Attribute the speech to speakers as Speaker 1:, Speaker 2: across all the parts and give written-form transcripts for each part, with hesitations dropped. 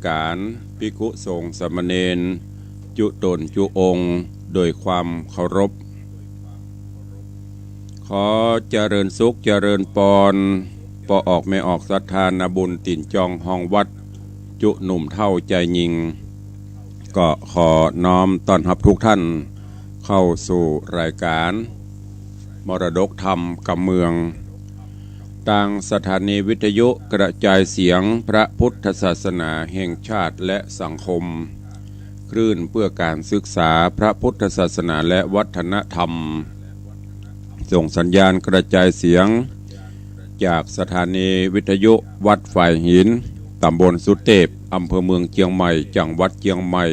Speaker 1: การภิกขุสงฆ์สามเณรจุตนจุองค์โดยความเคารพขอเจริญสุขเจริญปอนปอออกไม่ออกศรัทธานาบุญติ่นจองห้องวัดจุหนุ่มเท่าใจยิงก็ขอน้อมต้อนรับทุกท่านเข้าสู่รายการมรดกธรรมกับเมืองทางสถานีวิทยุกระจายเสียงพระพุทธศาสนาแห่งชาติและสังคมคลื่นเพื่อการศึกษาพระพุทธศาสนาและวัฒนธรรมส่งสัญญาณกระจายเสียงจากสถานีวิทยุวัดฝ่ายหินตำบลสุเทพอำเภอเมืองเชียงใหม่จังหวัดเชียงใหม่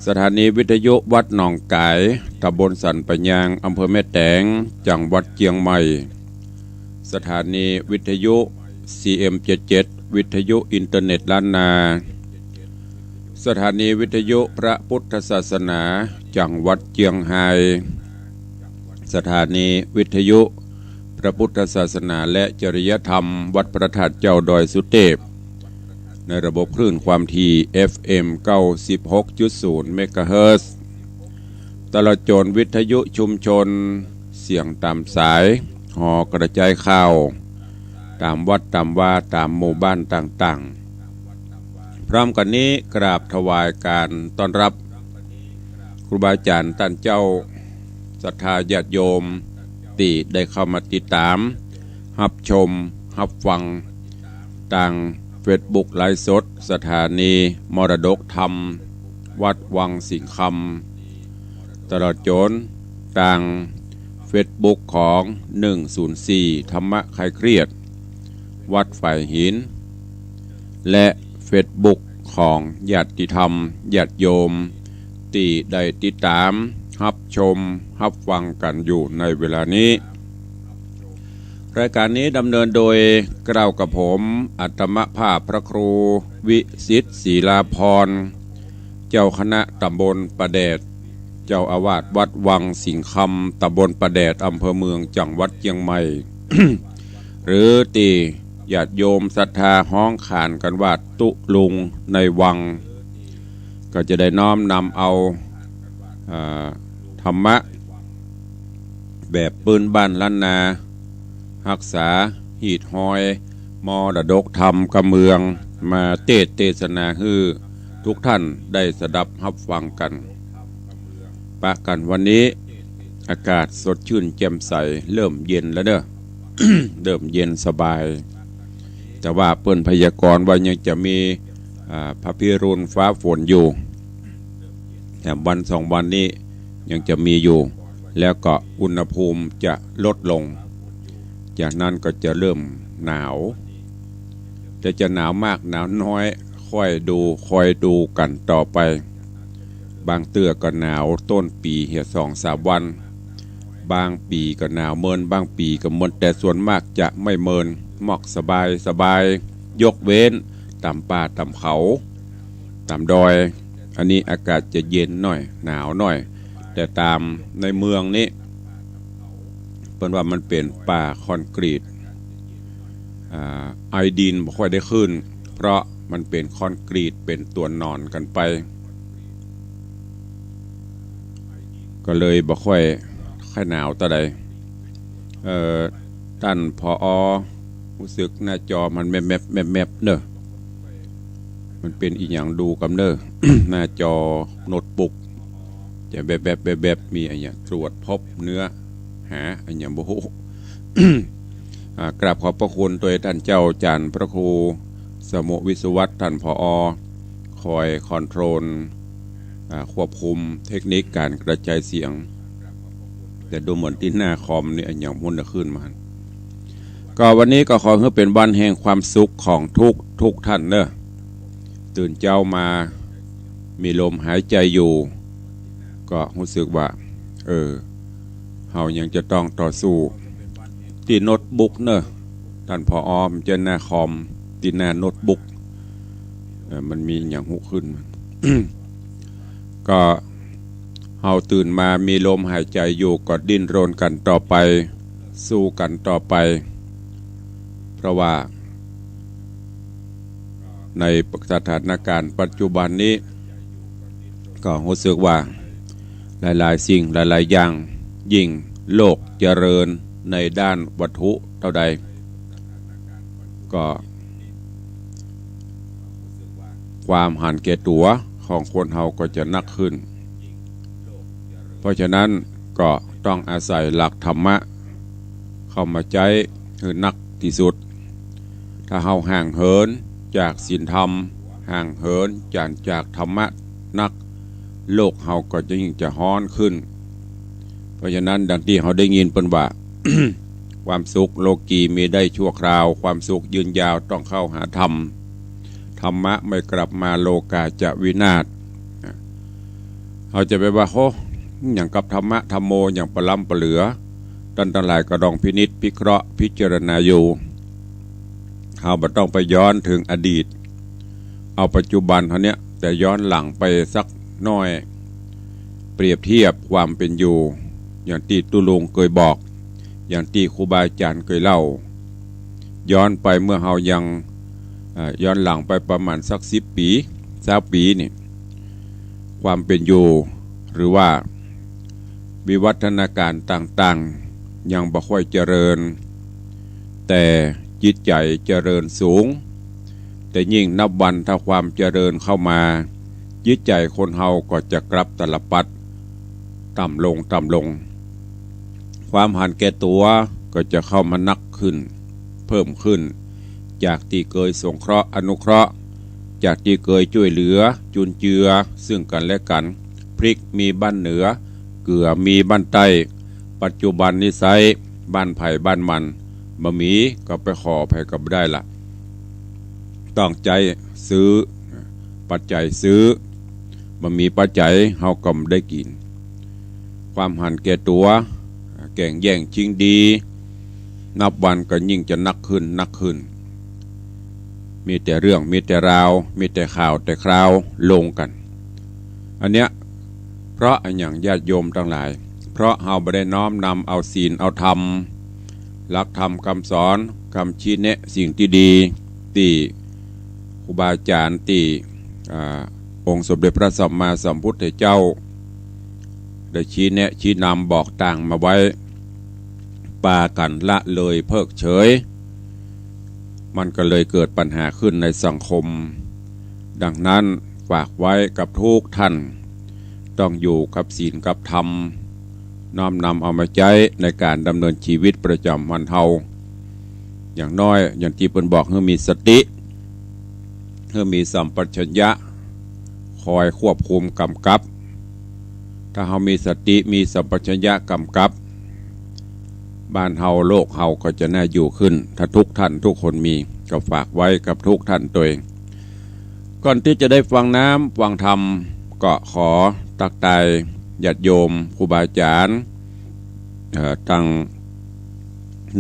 Speaker 1: สถานีวิทยุวัดหนองกายตำบลสันปัญญางอำเภอแม่แตงจังหวัดเชียงใหม่สถานีวิทยุ CM77 วิทยุอินเทอร์เน็ตล้านนาสถานีวิทยุพระพุทธศาสนาจังหวัดเชียงรายสถานีวิทยุพระพุทธศาสนาและจริยธรรมวัดพระธาตุเจ้าดอยสุเทพในระบบคลื่นความถี่ FM 96.0 เมกะเฮิรตซ์ตลอดจนวิทยุชุมชนเสียงตามสายห่อกระจายข่าวตามวัดตามว่าตามหมู่บ้านต่างๆพร้อมกันนี้กราบถวายการต้อนรับครูบาอาจารย์ท่านเจ้าศรัทธาญาติโยมที่ได้เข้ามาติดตามรับชมรับฟังทางเฟซบุ๊กไลฟ์สดสถานีมรดกธรรมวัดวังสิงคำตลอดจนทางเฟซบุ๊กของ104ธรรมะคลายเครียดวัดฝ่ายหินและเฟซบุ๊กของญาติธรรมญาติโยมที่ได้ติดตามรับชมรับฟังกันอยู่ในเวลานี้รายการนี้ดำเนินโดยกล่าวกับผมอัตมภาพพระครูวิสิทธิ์ศรีลาภรณ์เจ้าคณะตำบลประแดดเจ้าอาวาสวัดวังสิงคำตำบลประแดดอำเภอเมืองจังหวัดเชียงใหม่ หรือตีญาติโยมศรัทธาห้องขานกันว่าตุลุงในวังก็จะได้น้อมนำเอาธรรมะแบบปืนบ้านล้านนารักษาหีดหอยมรดกธรรมกำเมืองมาเทศนาฮือทุกท่านได้สดับรับฟังกันปะกันวันนี้อากาศสดชื่นแจ่มใสเริ่มเย็นแล้วเด้อ เริ่มเย็นสบายแต่ว่าเปิ้นพยากรณ์ว่ายังจะมีพระพิรุณฟ้าฝนอยู่แต่วันสองวันนี้ยังจะมีอยู่แล้วก็อุณหภูมิจะลดลงจากนั้นก็จะเริ่มหนาวแต่จะหนาวมากหนาวน้อยคอยดูกันต่อไปบางเตื้อก็หนาวต้นปีเหี่ย2-3 วันบางปีก็หนาวเมินบางปีก็เมินแต่ส่วนมากจะไม่เมินหมอกสบายยกเว้นตามป่าตามเขาตามดอยอันนี้อากาศจะเย็นหน่อยหนาวหน่อยแต่ตามในเมืองนี้เป็นว่ามันเป็นป่าคอนกรีตไอดินไม่ค่อยได้ขึ้นเพราะมันเป็นคอนกรีตเป็นตัวนอนกันไปก็เลยบ่ค่อยหนาวตะใดท่านผอ.รู้สึกหน้าจอมันแมบเนอะมันเป็นอีหยังดูกับเนอะ หน้าจอโน้ตบุ๊กจะแบบมีอะไรอย่างตรวจพบเนื้อหาอะไรอย่างโอ้โห กราบขอบพระคุณโดยท่านเจ้าจารย์พระครูสมุวิศวัตท่านผอ.คอยคอนโทรลควบคุมเทคนิคการกระจายเสียงแต่ดูเหมือนที่หน้าคอมนี่อย่างมุ่นขึ้นมาก็วันนี้ก็ขอให้เป็นวันแห่งความสุขของทุกท่านเนอะตื่นเจ้ามามีลมหายใจอยู่ก็รู้สึกว่าเฮายังจะต้องต่อสู้ที่โน้ตบุ๊กเนอะท่านผอ.มันจะหน้าคอมที่หน้าโน้ตบุ๊กมันมีอย่างหุขึ้น ก็เฮาตื่นมามีลมหายใจอยู่ก็ดิ้นรนกันต่อไปสู้กันต่อไปเพราะว่า ในสถานการณ์ปัจจุบันนี้ก็รู้สึกว่าหลายๆสิ่งหลายๆอย่างยิ่งโลกเจริญในด้านวัตถุเท่าใดก็ความหันแก่ตัวของคนเฮาก็จะนักขึ้นเพราะฉะนั้นก็ต้องอาศัยหลักธรรมะเข้ามาใจคือนักที่สุดถ้าเฮาห่างเหินจากศีลธรรมห่างเหินจากธรรมะนักโลกเฮาก็จะยิ่งจะฮ้อนขึ้นเพราะฉะนั้นดังที่เฮาได้ยินเปิ้นว่า ความสุขโลกีมีได้ชั่วคราวความสุขยืนยาวต้องเข้าหาธรรมธรรมะไม่กลับมาโลกาจะวินาศเขาจะไปว่าโหอย่างกับธรรมะธรรมโมอย่างปล้ำปเหลือตันทั้งหลายก็ต้องพินิจพิเคราะห์พิจารณาอยู่เขาไม่ต้องไปย้อนถึงอดีตเอาปัจจุบันเท่านี้แต่ย้อนหลังไปสักน้อยเปรียบเทียบความเป็นอยู่อย่างที่ตุลุงเคยบอกอย่างที่ครูบาอาจารย์เคยเล่าย้อนไปเมื่อเรายังย้อนหลังไปประมาณสัก10 ปี20 ปีนี่ความเป็นอยู่หรือว่าวิวัฒนาการต่างๆยังบ่ค่อยเจริญแต่จิตใจเจริญสูงแต่ยิ่งนับวันถ้าความเจริญเข้ามาจิตใจคนเฮาก็จะกลับตลปัดต่ำลงความหันแก่ตัวก็จะเข้ามานักขึ้นเพิ่มขึ้นจากที่เคยสงเคราะห์อนุเคราะห์จากที่เคยช่วยเหลือจุนเจือซึ่งกันและกันพริกมีบ้านเหนือเกลือมีบ้านใต้ปัจจุบันนิสัยบ้านไผ่บ้านมันบะหมี่ก็ไปขอไผ่ก็ไม่ได้ละต้องใจซื้อปัจจัยซื้อบะหมี่ปัจจัยเฮาก็ไม่ได้กินความหันแก่ตัวแก่งแย่งชิงดีนับวันก็ยิ่งจะนักขึ้นมีแต่เรื่องมีแต่ราวมีแต่ข่าวแต่คราวลงกันอันเนี้ยเพราะอย่างญาติโยมทั้งหลายเพราะเฮาไม่ได้น้อมนำเอาศีลเอาธรรมหลักธรรมคำสอนคำชี้แนะสิ่งที่ดีที่ครูบาอาจารย์ที่องค์สมเด็จพระสัมมาสัมพุทธเจ้าได้ชี้แนะชี้นำบอกต่างมาไว้ปากันละเลยเพิกเฉยมันก็เลยเกิดปัญหาขึ้นในสังคมดังนั้นฝากไว้กับทุกท่านต้องอยู่กับศีลกับธรรมน้อมนำเอามาใช้ในการดำเนินชีวิตประจำวันเฮาอย่างน้อยอย่างที่เพิ่นบอกให้มีสติให้มีสัมปชัญญะคอยควบคุมกำกับถ้าเฮามีสติมีสัมปชัญญะกำกับบ้านเฮาโลกเฮาก็จะน่าอยู่ขึ้นถ้าทุกท่านทุกคนมีก็ฝากไว้กับทุกท่านตัวเองก่อนที่จะได้ฟังน้ำฟังธรรมก็ขอตักตายญาติโยมครูบาอาจารย์ตั้ง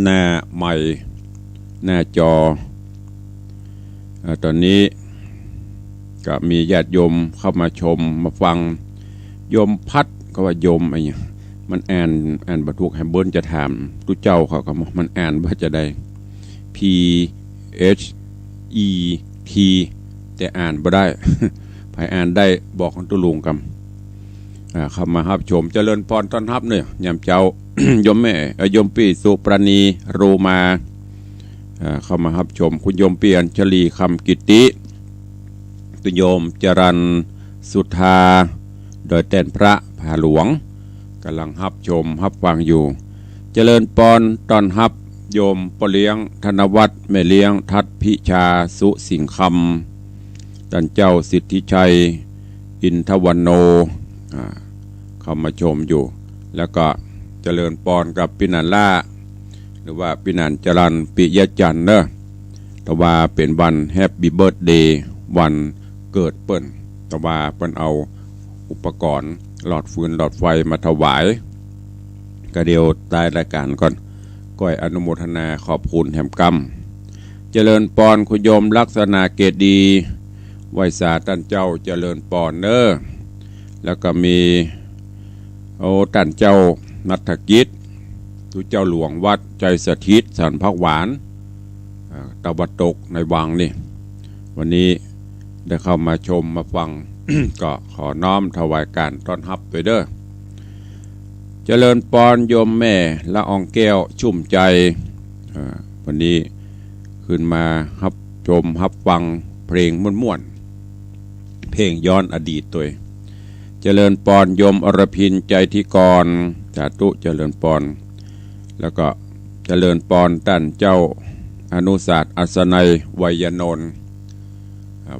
Speaker 1: หน้าใหม่หน้าจอตอนนี้ก็มีญาติโยมเข้ามาชมมาฟังโยมพัดก็ว่าโยมอะไรมันอ่านบรรทุกแฮมเบิลจะถามตุเจ้าเขาก็มันอ่านว่าจะได้ P H E T แต่อ่านบ่ได้ ใครอ่านได้บอกของตุลุงกำเข้ามารับชมเจริญพรต้อนรับเนี่ยยามเจ้า โยมแม่โยมปีสุปราณีโรมาเข้ามารับชมคุณโยมเปลี่ยนชลีคำกิติตุโยมจรันสุธาโดยแทนพระผาหลวงกำลังรับชมรับฟังอยู่เจริญพรตอนรับโยมปเลี้ยงธนวัฒน์แม่เลี้ยงทัดพิชาสุสิงคำท่านเจ้าสิทธิชัยอินทวันโนเข้ามาชมอยู่แล้วก็เจริญพรกับปินันล่าหรือว่าปินันจรันปิยจันทร์เนอะแต่ว่าเป็นวันแฮปปี้เบิร์ธเดย์วันเกิดเปิ้นแต่ว่าเปิ้นเอาอุปกรณ์หลอดฟืนหลอดไฟมาถวายก็เดียวตายรายการก่อนก้อยอนุโมทนาขอบคุณแห่มกรรมเจริญพรคุณโยมลักษณะเกตดีไวยสาท่านเจ้าเจริญพรเนอแล้วก็มีท่านเจ้านัฐกิจทุเจ้าหลวงวัดใจสถิตสันพักหวานตะวันตกในวังนี่ วันนี้ได้เข้ามาชมมาฟัง ก็ขอน้อมถวายการต้อนรับไปเด้อเจริญปอนโยมแม่ละอองแก้วชุ่มใจวันนี้ขึ้นมาฮับชมฮับฟังเพลงม่วนๆเพลงย้อนอดีตตัวเจริญปอนโยมอรพินใจที่กรสาธุเจริญปอนแล้วก็เจริญปอนท่านเจ้าอนุศาสตร์อัศนัยไวยนนท์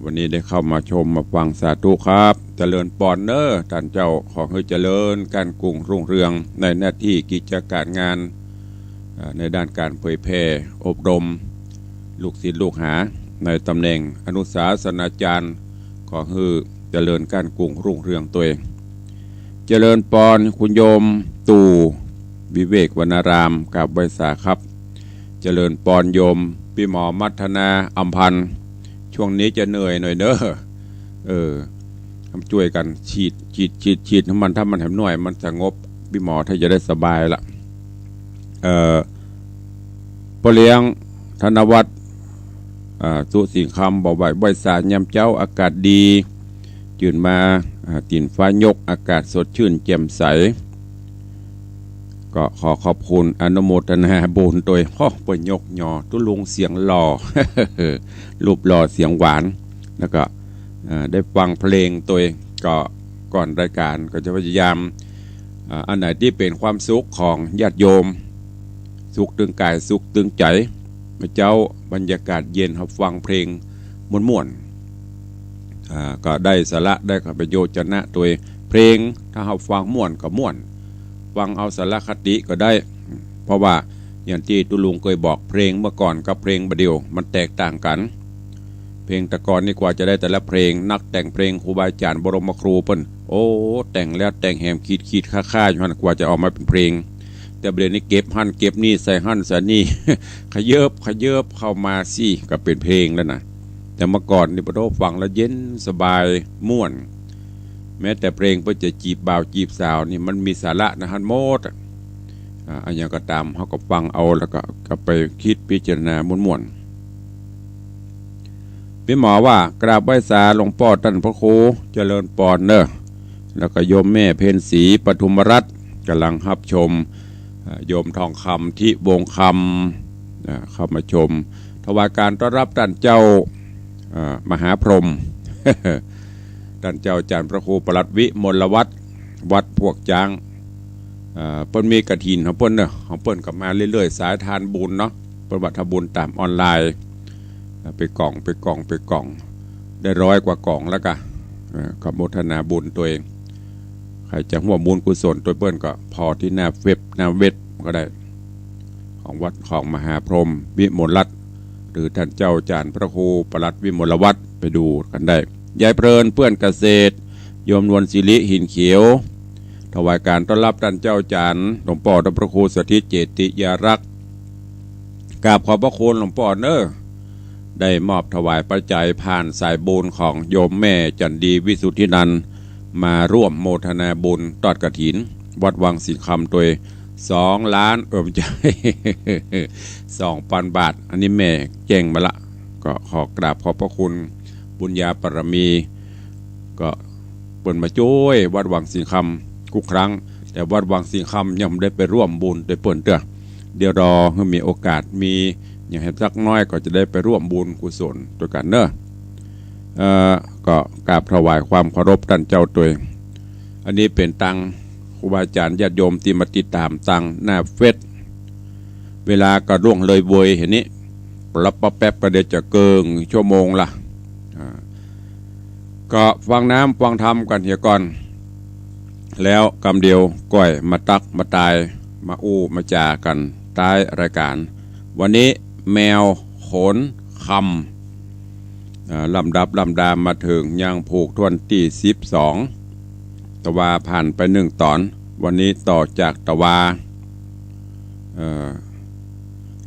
Speaker 1: วันนี้ได้เข้ามาชมมาฟังสาธุครับเจริญปอนเนอร์ท่านเจ้าขอให้เจริญการกุ้งรุ่งเรืองในหน้าที่กิจการงานในด้านการเผยแพร่อบรมลูกศิษย์ลูกหาในตำแหน่งอนุศาสนาจารย์ขอให้เจริญการกุ้งรุ่งเรืองตัวเองเจริญปอนคุณโยมตู่วิเวกวรรณารามกับใบสาครับเจริญปอนโยมพี่หมอมัทนาอัมพันธ์ช่วงนี้จะเหนื่อยหน่อยเนอะทำช่วยกันฉีดมันถ้ามันแหมหน่อยมันสงบพี่หมอถ้าจะได้สบายละปเลี้ยงธนวัฒน์สุสิงคำบอกว่าใบสายามเจ้าอากาศดีจื่นมาติ่นฟ้ายกอากาศสดชื่นแจ่มใสก็ขอขอบคุณอนุโมทนาบุญโดยพ่อปยกยอตุลุงเสียงหล่อ รูปหล่อเสียงหวานแล้วก็ได้ฟังเพลงตัวก็ก่อนรายการก็จะพยายามอันไหนที่เป็นความสุขของญาติโยมสุขตึงกายสุขตึงใจมาเจ้าบรรยากาศเย็นครับฟังเพลงม่วนๆก็ได้สาระได้ประโยชน์นะตัวเพลงถ้าเราฟังม่วนก็ม่วนฟังเอาสาระคติก็ได้เพราะว่าอย่างที่ตุลุงเคยบอกเพลงเมื่อก่อนกับเพลงบัดเดียวมันแตกต่างกันเพลงแต่ก่อนนี่กว่าจะได้แต่ละเพลงนักแต่งเพลงครูบาอาจารย์บรมครูเปิ้นโอ้แต่งแล้วแต่งแหมขีดค่าอยู่กว่าจะออกมาเป็นเพลงแต่เดี๋ยวนี้เก็บหั่นเก็บนี่ใส่หั่นใส่นี่ ขยิบเข้ามาสิก็เป็นเพลงแล้วนะแต่เมื่อก่อนนี่พอฟังแล้วเย็นสบายม่วนแม้แต่เพลงเพื่อจะจีบบ่าวจีบสาวนี่มันมีสาระนะฮันโมดอันอย่างก็ตามเขาก็ฟังเอาแล้วก็ไปคิดพิจารณาม่วนพี่หมอว่ากราบไหว้สาหลวงพ่อท่านพระครูเจริญปอนเนอะแล้วก็โยมแม่เพ็ญศรีปทุมรัตน์กำลังรับชมโยมทองคำที่วงคำเข้ามาชมถวายการต้อนรับท่านเจ้ามหาพรหม ท่านเจ้าอาจารย์พระครูประหลัดวิมลวัฒน์วัดพวกจางเปิ้นมีกฐินของเปิ้นเนอะของเปิ้นกลับมาเรื่อยๆสายทานบุญเนาะเปิ้นวัดทำบุญตามออนไลน์ไปกล่องได้100 กว่ากล่องแล้วก็ขอโมทนาบุญตัวเองใครจะหัวบุญกุศลตัวเปิ้นก็พอที่หน้าเว็บก็ได้ของวัดของมหาพรหมวิมลรัตน์หรือท่านเจ้าอาจารย์พระครูประหลัดวิมลวัฒน์ไปดูกันได้ยายเพลินเพื่อนเกษตรโยมนวลศิริหินเขียวถวายการต้อนรับท่านเจ้าอาจารย์หลวงพ่อพระครูสถิตเจติยารักษ์กราบขอบพระคุณหลวงพ่อเนอได้มอบถวายปัจจัยผ่านสายบุญของโยมแม่จันดีวิสุทธินันท์มาร่วมโมทนาบุญทอดกฐินวัดวังสิงคำตัว2 ล้านไม่ใช่ 2,000 บาทอันนี้แม่แจ้งมาละก็ขอกราบขอบพระคุณบุญญาปรมีก็เปิดมาช่วยวัดวังสิงคำทุกครั้งแต่วัดวังสิงคำยังได้ไปร่วมบุญโดยเปิ่นเดี๋ยวรอให้มีโอกาสมีอย่างให้สักน้อยก็จะได้ไปร่วมบุญกุศลตัวกันเนอะก็กราบถวายความเคารพท่านเจ้าตัวอันนี้เป็นตังครูบาอาจารย์ญาติโยมที่มาติดตามตังหน้าเฟซเวลาก็ล่วงเลยเวยเห็นนี้รับแป๊บก็เดี๋ยวจะเกิงชั่วโมงละก็ฟังน้ำฟังธรรมกันเฮียก่อนแล้วกำเดียวก้อยมาตักมาตายมาอู้มาจากันท้ายรายการวันนี้แมวขนคำลำดับลำดามาถึงยังผูกทวนที่12ตะวาผ่านไป1 ตอนวันนี้ต่อจากตะวา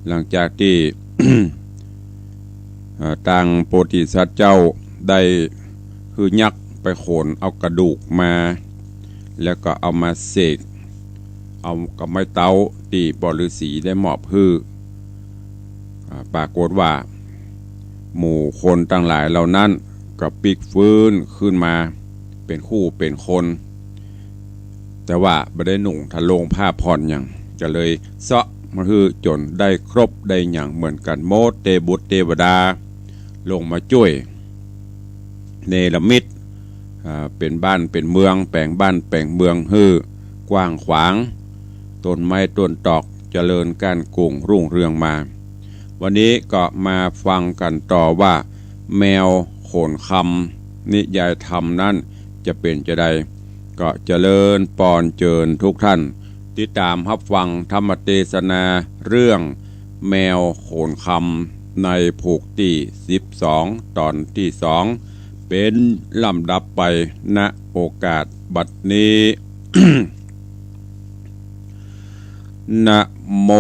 Speaker 1: หลังจากที่ ทางโพธิสัตว์เจ้าได้คือยักษ์ไปโขนเอากระดูกมาแล้วก็เอามาเสกเอากับไม้เต้าที่ปฤษีได้มอบฮื้อปรากฏว่า หมู่คนต่างหลายเหล่านั้นก็ปิกฟื้นขึ้นมาเป็นคู่เป็นคนแต่ว่าไม่ได้หนุ่งทะลงผ้าผ่อนอย่างก็เลยเซาะมาคือจนได้ครบได้อย่างเหมือนกันโมเตบุตรเทวดาลงมาช่วยเนรมิตเป็นบ้านเป็นเมืองแปลงบ้านแปลงเมืองฮือกว้างขวางต้นไม้ต้นตอกเจริญการกุ่งรุ่งเรืองมาวันนี้ก็มาฟังกันต่อว่าแมวโขนคำนิยายธรรมนั้นจะเป็นจะใดก็เจริญปอนเจิญทุกท่านติดตามรับฟังธรรมเทศนาเรื่องแมวโขนคำในผูกที่12ตอนที่2เป็นลำดับไปณโอกาสบัดนี้ นะโม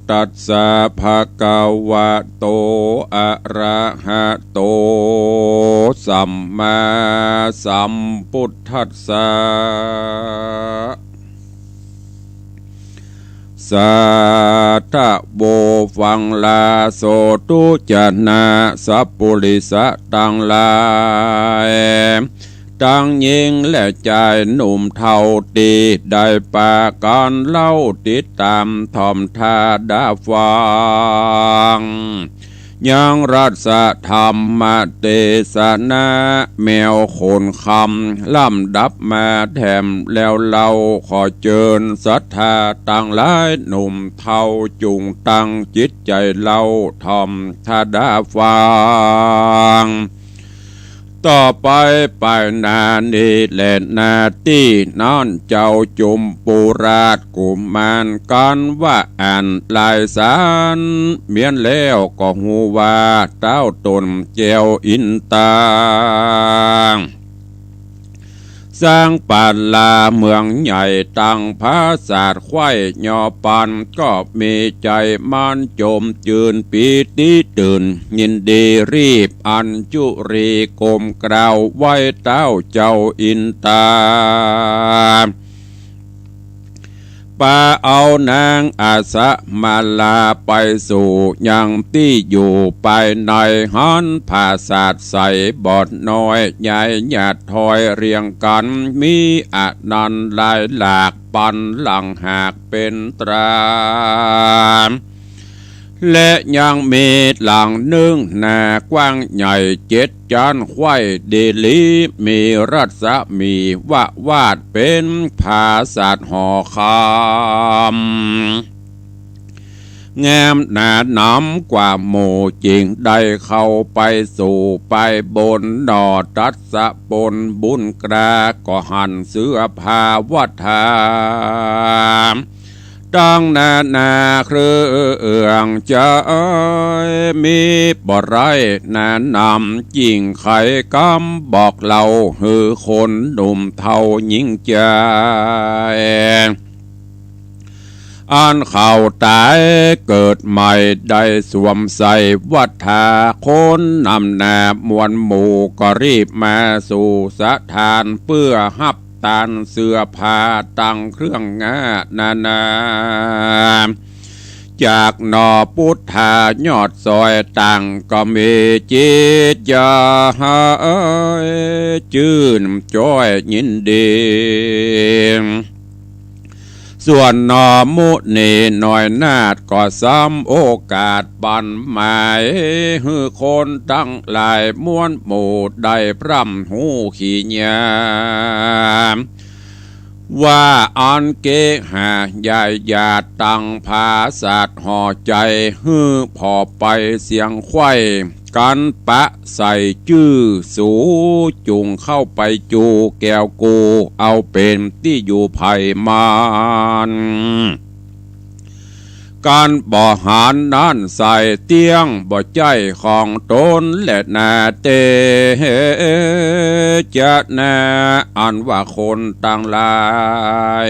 Speaker 1: ตัสสะภะคะวะโตอะระหะโตสัมมาสัมพุทธัสสะสัทธะโบฟังลาโสตุจนะสัพปุริสะตังลายตั้งยิงและใจหนุ่มเท่าตีได้ปาการเล่าติดตามทอมทาดาฟังยังรัศธรรมเทศนาแมวโขนคำล่ำดับมาแถมแล้วเราขอเจิญศรัทธาตั้งหลายหนุ่มเท่าจุงตั้งจิตใจเราทอมทาดาฟังต่อไปไปนานีและนาที่นอนเจ้าจุมปุราชกุมารกันว่าอ่านลายสารเมียนแล้วก็หูว่าเต้าตนเจียวอินตาสร้างปานลาเมืองใหญ่ตั้งพระศาสตร์ไข่ยอปันก็มีใจมันโจมจืนปีติตื่นยินดีรีบอัญจุรีกรมกล่าวไว้เต้าเจ้าอินตาป่าเอานางอาสะมาลาไปสู่ยังที่อยู่ไปในหันผาศาสตร์ใสบอดน้อยใหญ่หยาดถอยเรียงกันมีอนันต์หลายหลากปันหลังหากเป็นตราและยังมีหลังนึ่งหน้ากว้างใหญ่7 จานไข่เดลีมีรัศมีวาดเป็นภาษาหอคำงามหนาหนำกว่าหมู่จริงได้เข้าไปสู่ไปบนดอตัดสะปนบุญกราก็หันเสื้อผ้าวัฒาดังนาเครื่องจะมีบ่ไรนานำจิงไขกำบอกเล่าหือคนหนุ่มเท่ายิ่งใจอันเข่าตายเกิดใหม่ได้สวมใส่วัฏาคนนำแนบมวลหมู่ก็รีบมาสู่สถานเพื่อฮับตานเสื้อผ้าตั้งเครื่องงานาจากนอพุทธายอดซอยตั้งก็มีจิตยาจื่นจ้อยยินดีส่วนนอมุนีน้อยนาดก็ซ้ำโอกาสบันหมายฮือคนตั้งหลายม้วนหมู่ได้พร่ำหูขี้ยามว่าอันเกหายายยาตั้งภาษาดห่อใจฮือพอไปเสียงไข่กันปะใส่จื้อสูจุงเข้าไปจูแก้วกูเอาเป็นที่อยู่ไผ่มานการบ่หารนั้นใส่เตียงบ่ใจของตนและนาเตจะนาอันว่าคนต่างหลาย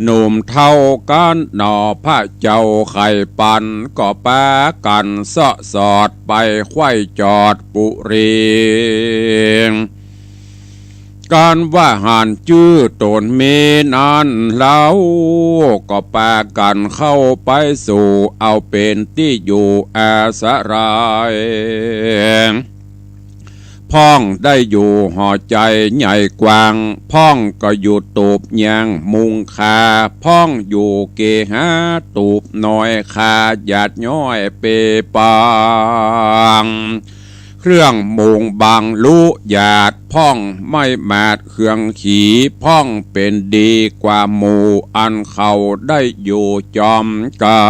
Speaker 1: หนุ่มเท่ากันหนอพระเจ้าไข่ปันก็ปากันเสาะสอดไปไข่จอดปุรี การว่าหานจื้อตนเมนานแล้วก็ปากันเข้าไปสู่เอาเป็นที่อยู่อาศัยพ่องได้อยู่ห่อใจใหญ่กว้างพ่องก็อยู่ตูบยังมุงคาพ่องอยู่เกหาตูบน้อยคาหยาดย้อยเปปังเครื่องมุงบางลุหยาดพ่องไม่มาดเครื่องขี่พ่องเป็นดีกว่าหมู่อันเขาได้อยู่จอมกั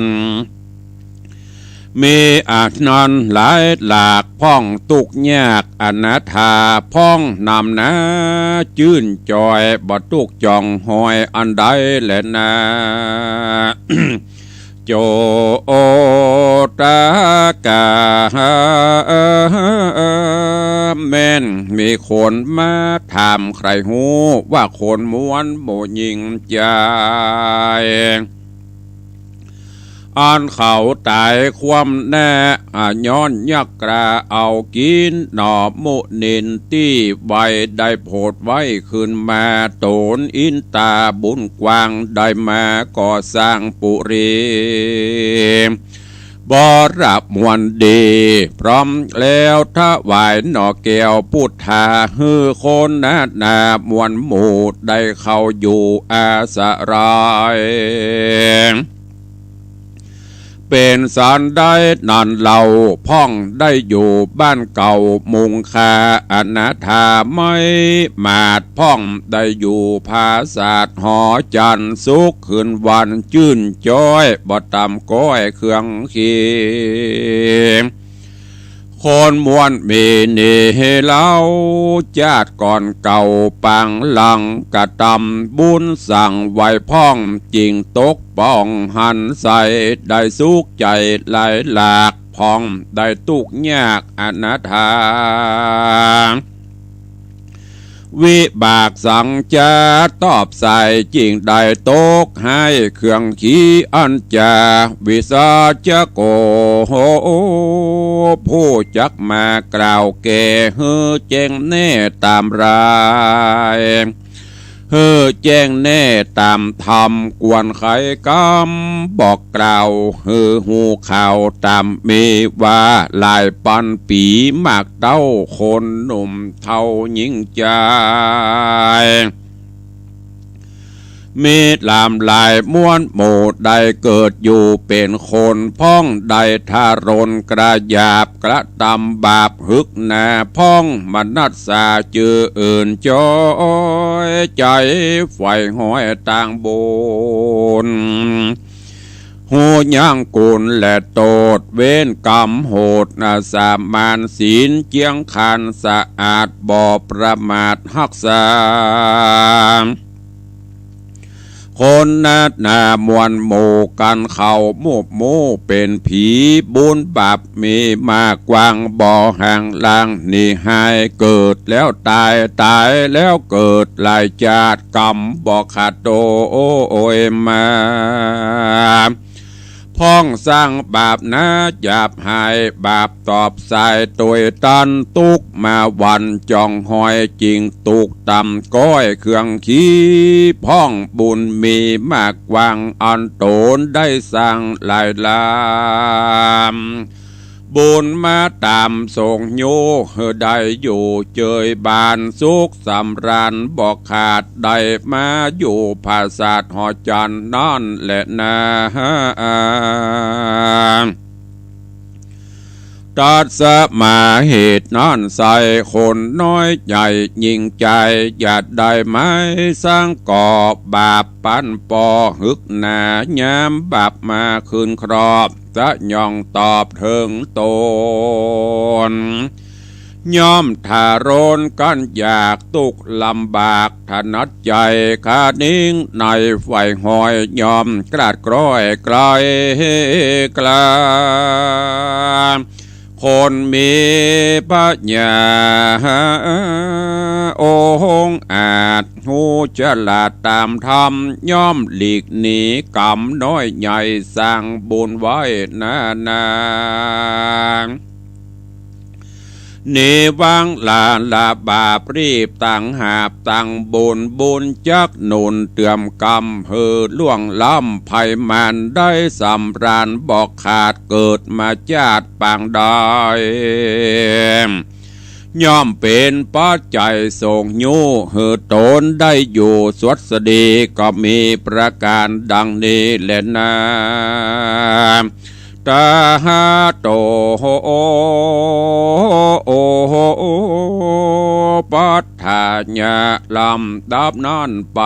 Speaker 1: นมีอาจนันหลายหลากพ่องตุกยากอนาถาพ่องนำนาจื่นจอยบ่ตุกจองหอยอันใดแหละนา โจตากาแม่นมีคนมาถามใครหูว่าคนม้วนโมยิงใจอันเขาตายความแน่ย้อนยักกระเอากินหนอบมุนินที่ใบได้โพดไว้ขึ้นมาโตนอินตาบุญกวางได้มาก่อสร้างปุรีบรับมวลดีพร้อมแล้วถ้าไหวหน่อแก้วพุทธาฮือคนนามวลหมู่ได้เข้าอยู่อาศัยเป็นสารได้นันเหล่าพ่องได้อยู่บ้านเก่ามุงคาอนาถาไม่มาดพ่องได้อยู่ภาษาทหอจันสุขคืนวันจื่นจ้อยบ่ตำก้อยเครื่องขีคนมวนเมเนเล่าจาดก่อนเก่าปังหลังกระตำบุญสั่งไว้พ่องจริงตกป้องหันใส่ได้สุขใจหลายหลากพ่องได้ตุกยากอนาถาวิบากสังจาตอบใส่จริงได้ตกให้เครื่องขี้อันจาวิสาจะโกโหผู้จักมากล่าวแก่เฮือแจ้งแน่ตามรายเฮือแจ้งแน่ตามธรรมกวนไขกำบอกกล่าวเฮือหูข่าวตามมีว่าหลายปันปีมากเต้าคนหนุ่มเท่ายิ่งใจมีลามลายม้วนหมู่ใดเกิดอยู่เป็นคนพ้องใดทารนกระยาบกระตำบาปหึกแน่พ้องมนัสสาจืออื่นจอยใจไฟห้อยต่างบนหูย่างกุลและโตดเว้นกรรมโหดสามานศีลเจียงคันสะอาดบ่ประมาทหักษาคนนามวลหมู่กันเขามูบมูเป็นผีบุญบาปมีมากกว้างบ่อห่างลางนี่ให้เกิดแล้วตายตายแล้วเกิดหลายจาดกรรมบ่ขาดโตโอยมาพ้องสร้างบาปนะหยาบหายบาปตอบสายตัวตันตุกมาวันจองหอยจริงตุกตำก้อยเครื่องขี้พ้องบุญมีมากกว้างอันโตนได้สร้างหลายลามบุญมาตามส่งโยเฮได้อยู่เจยบานสุขสำราญบอกขาดได้มาอยู่ภาษาหอจันนั่นแหละนะตัดสมาเหตุนั่นใส่คนน้อยใหญ่ยิ่งใจอยากได้ไหมสร้างก่อบาปปันปอหึกหนาย้ำบาปมาคืนครอบจะย่องตอบถึงตนย่อมทารนกันอยากตุกลำบากถนัดใจขานิ่งในไฟหอยยอมกราดกร้อยไกลกลาคนมีปัญญาโอหอาจหูฉลาดตามธรรมย่อมหลีกหนีกรรมน้อยใหญ่สร้างบุญไว้นา เนวังลาลาบาปรีบตั้งหาบตั้งบุญจักหนุนเตือมกำเฮอล่วงล้ำภัยมันได้สำราญบอกขาดเกิดมาจาดปางได้ย่อมเป็นปัจจัยส่งยูเหือตนได้อยู่สวัสดีก็มีประการดังนี้แหละนะตาหาโตโอปัฏฐาญาลำดับนั่นไป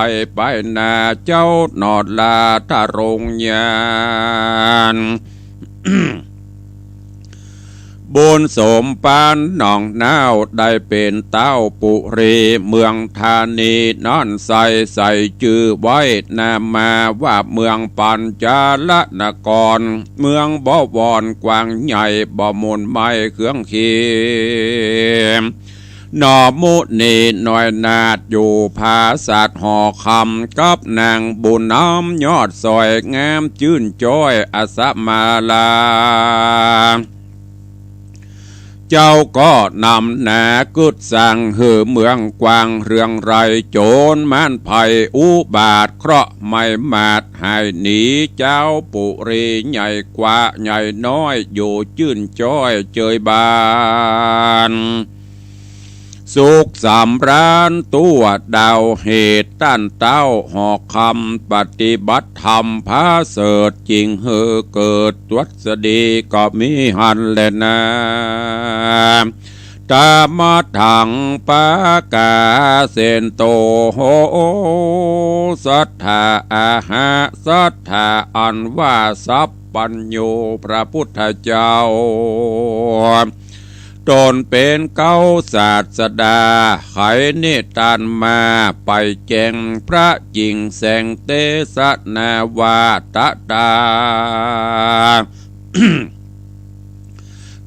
Speaker 1: นาเจ้านอดลาทารงญาณ บุญสมปานหนองนาวได้เป็นเต้าปุรีเมืองธานีนอนใส่จื่อไว้นามาว่าเมืองปัญจาลนครเมืองบ่วอนกว้างใหญ่บ่มนไม้เครื่องเคียมนอมุนีหน่อยนาดอยู่ภาษาหอคำกับนางบุญน้อมยอดซอยงามจื่นจ้อยอสมาลาเจ้าก็นำนากึดสั่งเหือเมืองกวางเรืองไรโจรม่านภัยอุบาทเคราะห์ไม่มาดหายหนีเจ้าปุรีใหญ่กว่าใหญ่น้อยอยู่จื่นจ้อยเจยบานสุขสำราญตัวดาวเหตุต้านเต้าหอกคำปฏิบัติธรรมพาเสดจริงเฮอเกิดตวัสดีก็มีหันแลนะตามาถังปากาเซนโตโหสัทธาอาหาสัทธาอันว่าสัพปัญโยพระพุทธเจ้าตนเป็นเก้าศาสดาไขเนตานมาไปแจงพระจิงแสงเตสนาวาตตา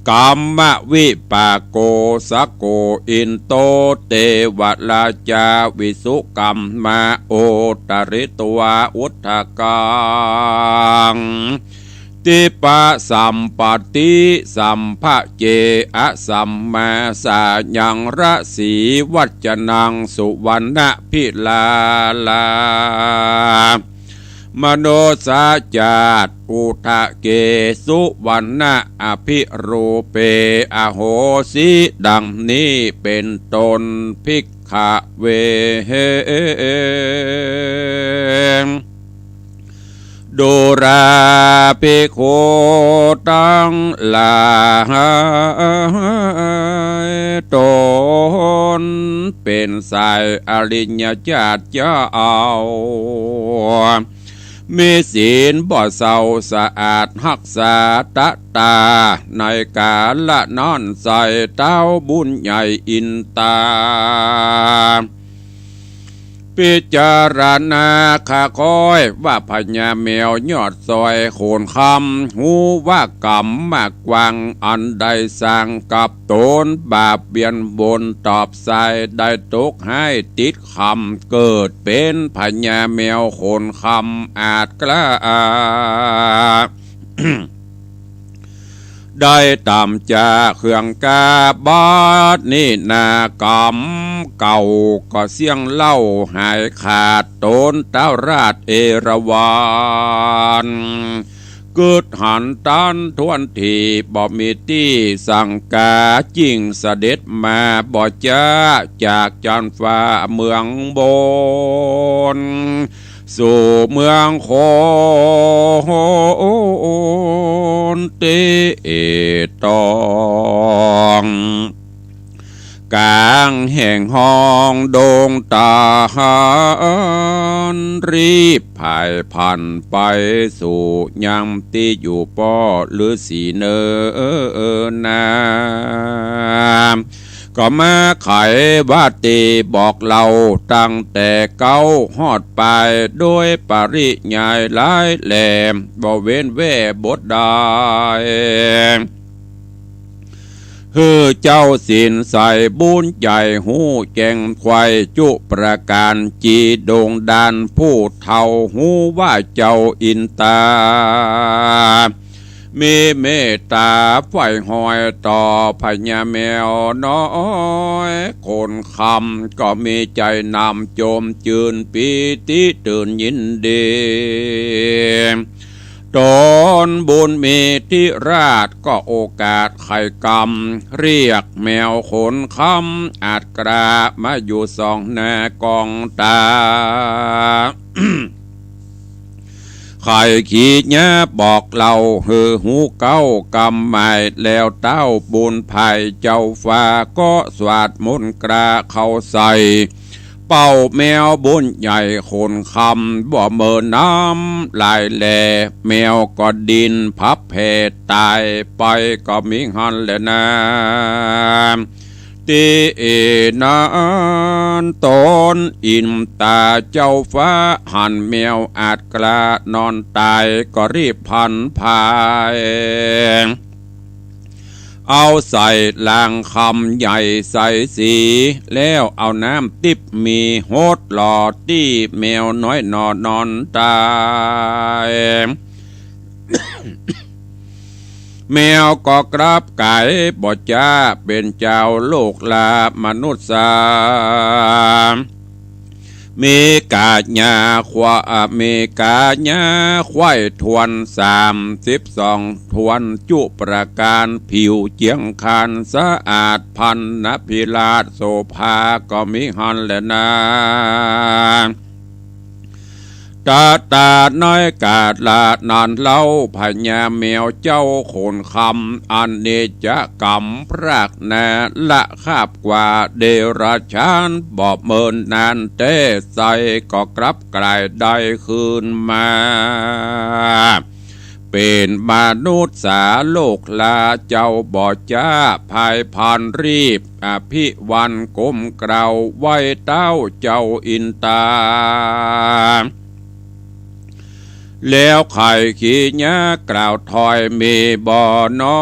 Speaker 1: กรรมวิปากโกสะโกอินโตเตวลาจาวิสุกรรมมาโอตริตวาอุทธกังติปะสัมปติสัมภะเจอะสัมมาสายังระสีวัจนังสุวรรณพิลาลามโนสาจาตอุทะเกสุวรรณอภิรูเปอโหสิดังนี้เป็นตนภิกขเวดูราภิกขุตั้งหลายตนเป็นสายอริยญาติเจ้ามีศีลบ่เศร้าสะอาดรักษาตะตาในกาละนอนใส่เต้าบุญใหญ่อินตาพิจารณาข้าคอยว่าพญาแมวยอดซอยโขนคำหูว่ากรรมมากกวางอันใดสร้างกับตนบาปเบียนบนตอบใส่ได้ตกให้ติดคำเกิดเป็นพญาแมวโขนคำอาจกล้า ได้ตามจากเครื่องกาบาดนี่นากรรมเก่าก็เสียงเล่าหายขาดตนเต้าราชเอราวัณเกิดหันตันทวนทีบ่มีที่สั่งกาจิงเสด็จมาบ่จ้าจากจันฟ้าเมืองบนสู่เมืองโคนเตตองกลางแห่งห้องโดงตาหันรีบผายพันไปสู่ยังที่อยู่ป้อหรือสีเนนาก็มาไขว่าตีบอกเราตั้งแต่เก้าฮอดไปโดยปริยายหลายแหลมบ่เว้นแว่บทใดเจ้าสินใส่บุญใหญ่หูแจงควายจุประการจีโด่งดันผู้เท่าหูว่าเจ้าอินตา มีเมตตาไฟหอยต่อพญาแมวน้อยคนคำก็มีใจนำโจมจืนปีติตื่นยินดีตนบุญมีทิราชก็โอกาสไข่กรรมเรียกแมวขนคำอาจกรามาอยู่สองหน้ากองตา ใครขี้เนี้ยบอกเราหือหูเก้ากำไม่แล้วเต้าบุญภัยเจ้าฟ้าก็สวาดมนต์กราเข้าใส่เป่าแมวบุญใหญ่คนคำบ่เมินน้ำลายแหล่แมวก็ดินพับเพตายไปก็มิหันแหละนะตีนานตนอินตาเจ้าฟ้าหันแมวอาจกลานอนตายก็รีบพันพายเอาใส่ลางคำใหญ่ใส่สีแล้วเอาน้ำติบมีโหดหลอดที่แมวน้อยนอนตายแมวก็กราบไก่บ่จ้าเป็นเจ้าโลกลามนุษย์สามมีกาญาความีกาญาควายทวน32ทวนจุประการผิวเจียงคานสะอาดพันนพิลาศโสภาก็มีหันแหละนะตาน้อยกาดลาดนานเล่าพญาแมวเจ้าโขนคำอันเนจกรรมพรากนาละคาบกว่าเดรัจฉานบอบเมินนานเต้ใส่ก็กลับกลายได้คืนมาเป็นมนุษย์สาโลกลาเจ้าบ่อจ้าภายพันรีบอภิวันก้มเกลาไว้เต้าเจ้าอินตาแล้วไข่ขี้ยากล่าวถอยมีบ่อน้อ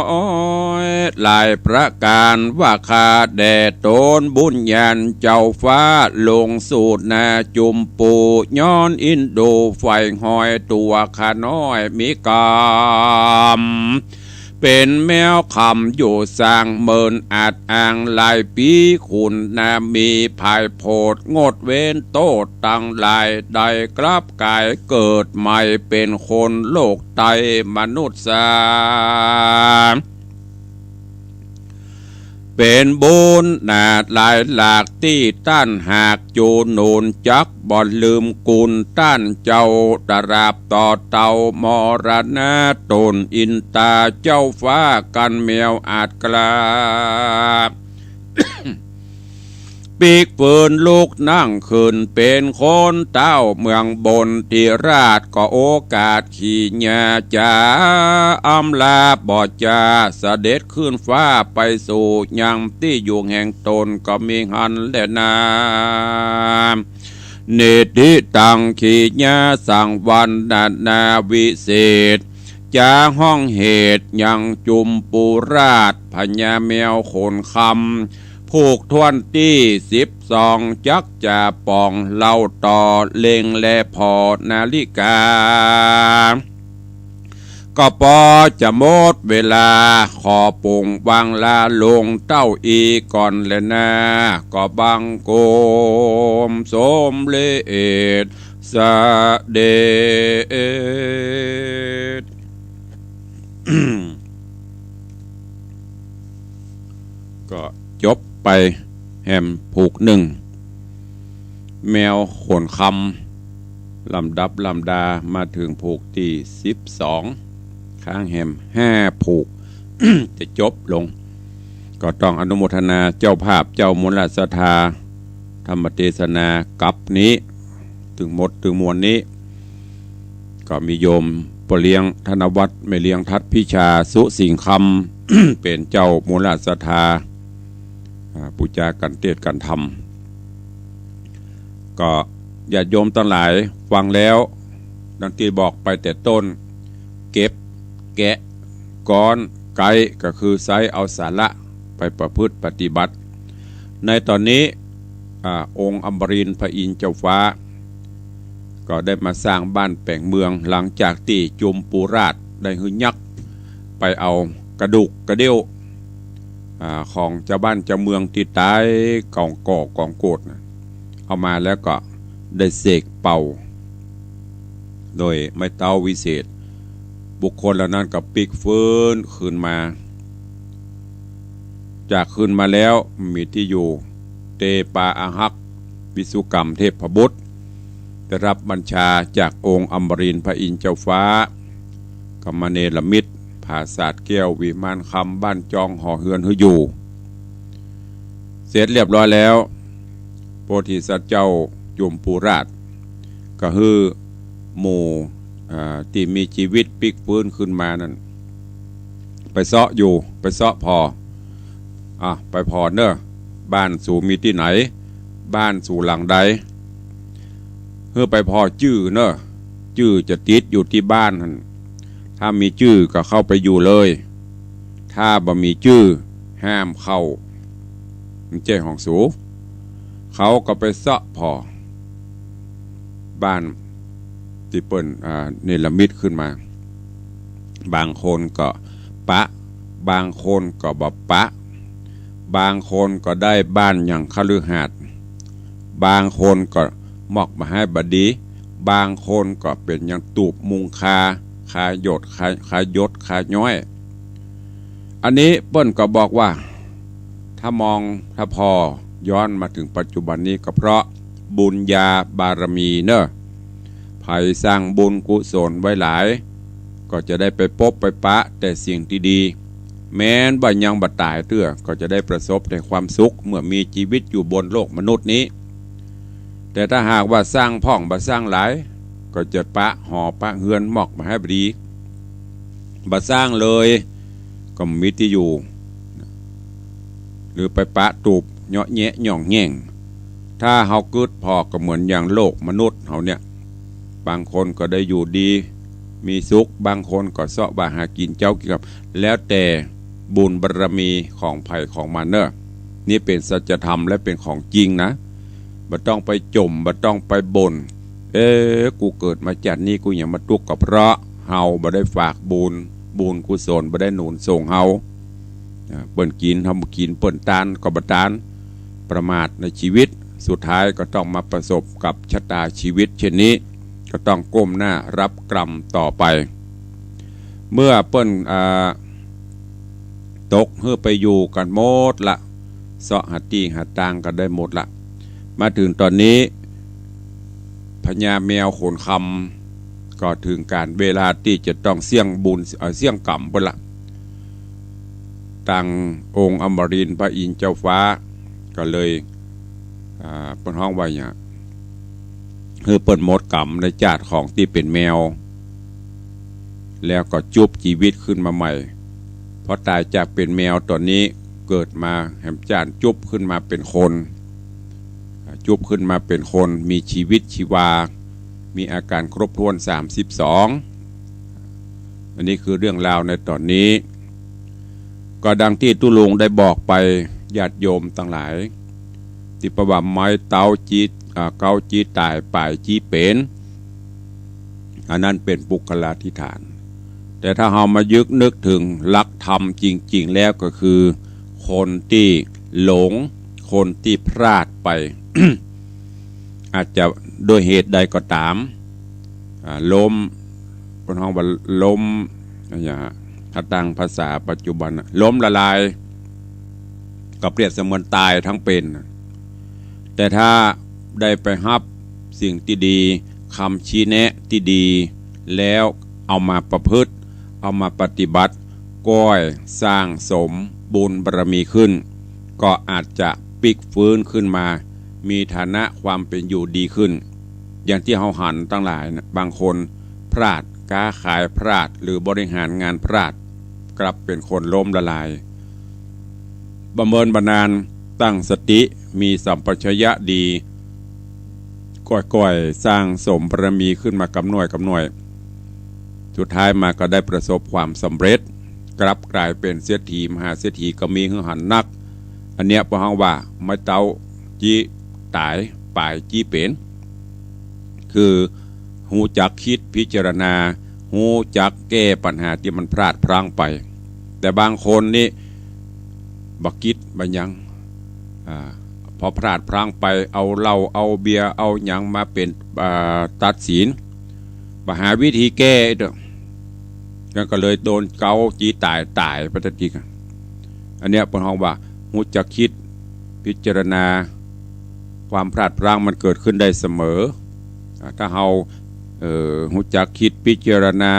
Speaker 1: ยหลายประการว่าคาแด่ตนบุญญาณเจ้าฟ้าลงสูตรนาจุมปูย้อนอินโดไฟหอยตัวขาน้อยมีกามเป็นแมวคำอยู่สร้างเมินอาจอ่างหลายปีคุณนามีภายโพดงดเว้นโตตั้งหลายได้กลับกายเกิดใหม่เป็นคนโลกไตมนุษย์สาเป็นบุญนาดหลายหลากที่ต้านหากจูนูนจักบ่ลืมกุลต้านเจ้าตราบต่อเต่ามรณะตนอินตาเจ้าฟ้ากันแมวอาจกลา ปีกปืนลูกนั่งขึ้นเป็นคนเต้าเมืองบนที่ราชก็โอกาสขี่ญาจาอำลาบ่จาเสด็จขึ้นฟ้าไปสู่ยังที่อยู่แห่งตนก็มีหันและนาเนติตังขีญาสังวันนาวิเศษจาห้องเหตุยังจุมปูราชพญาแมวโขนคำผูกทวนที่12จักจะปองเล่าต่อเล็งและพอนาฬิกาก็พอจะหมดเวลาขอปุ่งวางลาลงเต้าอีก่อนและนาก็บังโกมสมเลดสะเดช ก็จบไปแฮมผูกหนึ่งแมวขนคำลำดับลำดามาถึงผูกที่12ข้างแฮม5ผูก จะจบลงก็ต้องอนุโมทนาเจ้าภาพเจ้ามลศรัทธาธรรมเทศนากับนี้ถึงหมดถึงมวลนี้ก็มีโยมปเลี้ยงธนวัฒน์ไม่เลี้ยงทัดพิชาสุสิงคำ เป็นเจ้ามลศรัทธาปูจากันเทศกันธรรมก็ญาติโยมทั้งหลายฟังแล้วดังที่บอกไปแต่ต้นเก็บแกะก้อนไกก็คือไซเอาสาระไปประพฤติปฏิบัติในตอนนี้องค์อมรินทร์พระอินทร์เจ้าฟ้าก็ได้มาสร้างบ้านแปลงเมืองหลังจากที่จุมปูราชได้หึยัก ไปเอากระดูกกระเดี่ยวของเจ้าบ้านเจ้าเมืองที่ตายกองก่อกองโกดนะเอามาแล้วก็ได้เสกเป่าโดยไม้เต้าวิเศษบุคคลเหล่านั้นก็ปิกฟื้นคืนมาจากคืนมาแล้วมีที่อยู่เตปาอาหักวิสุกรรมเทพบุตรได้รับบัญชาจากองค์อมรินทร์พระอินทร์เจ้าฟ้ากมเนรมิตรผาศาสตร์แก้ววิมานคำบ้านจองห่อเฮือนหืออยู่เสร็จเรียบร้อยแล้วโพธิสัตว์เจ้ายุมปูราชก็คือหมู่ที่มีชีวิตปิกฟื้นขึ้นมานั้นไปเซาะอยู่ไปเซาะพอไปพอเนอะบ้านสู่มีที่ไหนบ้านสู่หลังใดเพื่อไปพอจื้อเนอะจื้อจะติดอยู่ที่บ้านนั่นถ้ามีจื้อก็เข้าไปอยู่เลยถ้าบ่มีจื้อห้ามเข้ามันเจ้ของสูเขาก็ไปเซาะพอบ้านที่เปิ้นเนรมิตขึ้นมาบางคนก็ปะบางคนก็บ่ปะบางคนก็ได้บ้านอย่างคฤหาสน์บางคนก็มอกมาให้บดีบางคนก็เป็นอย่างตูบมุงคาหยดคายศคาย้อยอันนี้เปิ้นก็บอกว่าถ้าพอย้อนมาถึงปัจจุบันนี้ก็เพราะบุญญาบารมีเนอะไผ่สร้างบุญกุศลไว้หลายก็จะได้ไปพบไปปะแต่สิ่งที่ดีแม้นบ่ยังบ่ตายเตื้อก็จะได้ประสบในความสุขเมื่อมีชีวิตอยู่บนโลกมนุษย์นี้แต่ถ้าหากว่าสร้างพ่องบ่สร้างหลายก็จะปะหอปะเฮือนหมอกมาให้ดีบ่สร้างเลยก็มีที่อยู่หรือไปปะตูบเนาะแยะหย่องแง่งถ้าเฮาเกิดพอก็เหมือนอย่างโลกมนุษย์เฮาเนี่ยบางคนก็ได้อยู่ดีมีสุขบางคนก็เสาะบาหากินเจ้ากินกับแล้วแต่บุญบารมีของไผ่ของมันเนอะนี่เป็นสัจธรรมและเป็นของจริงนะบ่ต้องไปจมบ่ต้องไปบ่นกูเกิดมาจากนี้กูอย่ามาตุกกับเพราะเฮาบ่ได้ฝากบุญกุศลบ่ได้หนุนส่งเฮาเปิ้นกินทำกินเปิ้นตานก็บ่ตานประมาทในชีวิตสุดท้ายก็ต้องมาประสบกับชะตาชีวิตเช่นนี้ก็ต้องก้มหน้ารับกรรมต่อไปเมื่อเปิ้นตกเพื่อไปอยู่กันหมดละเสาะหัดตีหัดตางกันได้หมดละมาถึงตอนนี้พญาแมวโขนคำก็ถึงการเวลาที่จะต้องเสี่ยงบุญเสี่ยงกรรมเปิ้นละตั้งองค์อมรินทร์พระอินทร์เจ้าฟ้าก็เลยเปิ้นห้องไว้เนี่ยคือเปิดหมดกรรมในจาดของที่เป็นแมวแล้วก็จุบชีวิตขึ้นมาใหม่เพราะตายจากเป็นแมวตอนนี้เกิดมาแหมจานจุบขึ้นมาเป็นคนจุบขึ้นมาเป็นคนมีชีวิตชีวามีอาการครบถ้วน32อันนี้คือเรื่องราวในตอนนี้ก็ดังที่ตุลุงได้บอกไปญาติโยมทั้งหลายที่ประวัติไม้เต้าจีเกาจีตายป่ายจีเป็นอันนั้นเป็นปุคลาธิฐานแต่ถ้าเรามายึกนึกถึงหลักธรรมจริงๆแล้วก็คือคนที่หลงคนที่พลาดไป อาจจะโดยเหตุใดก็ตามล้มคนห้องว่าล้มอย่างถ้าตั้งภาษาปัจจุบันล้มละลายก็เปรียบเสมือนตายทั้งเป็นแต่ถ้าได้ไปรับสิ่งที่ดีคำชี้แนะที่ดีแล้วเอามาประพฤติเอามาปฏิบัติก้อยสร้างสมบุญบารมีขึ้นก็อาจจะปิกฟื้นขึ้นมามีฐานะความเป็นอยู่ดีขึ้นอย่างที่เราหันตั้งหลายนะบางคนพลาดค้าขายพลาดหรือบริหารงานพลาดกลับเป็นคนล้มละลายบำเพ็ญบำนาญตั้งสติมีสัมปชัญญะดีก่อยสร้างสมบารมีขึ้นมากำหน่วยสุดท้ายมาก็ได้ประสบความสำเร็จกลับกลายเป็นเศรษฐีมหาเศรษฐีก็มีหือหันนักอันเนี้ยพอห้องว่าไม่เต้าจีตายป่ายจีเป็นคือหูจักคิดพิจารณาหูจักแก้ปัญหาที่มันพลาดพลั้งไป แต่บางคนนี่บักกิดบัญญังพอพลาดพลั้งไปเอาเหล้าเอาเบียร์เอาหยังมาเป็นตัดสินมาหาวิธีแก้เด้อก็เลยโดนเกาจีตายไปทันทีกันอันเนี้ยเป็นห้องว่าหูจะคิดพิจารณาความพลาดพลั้งมันเกิดขึ้นได้เสมอถ้าเราหูจักคิดพิจารณา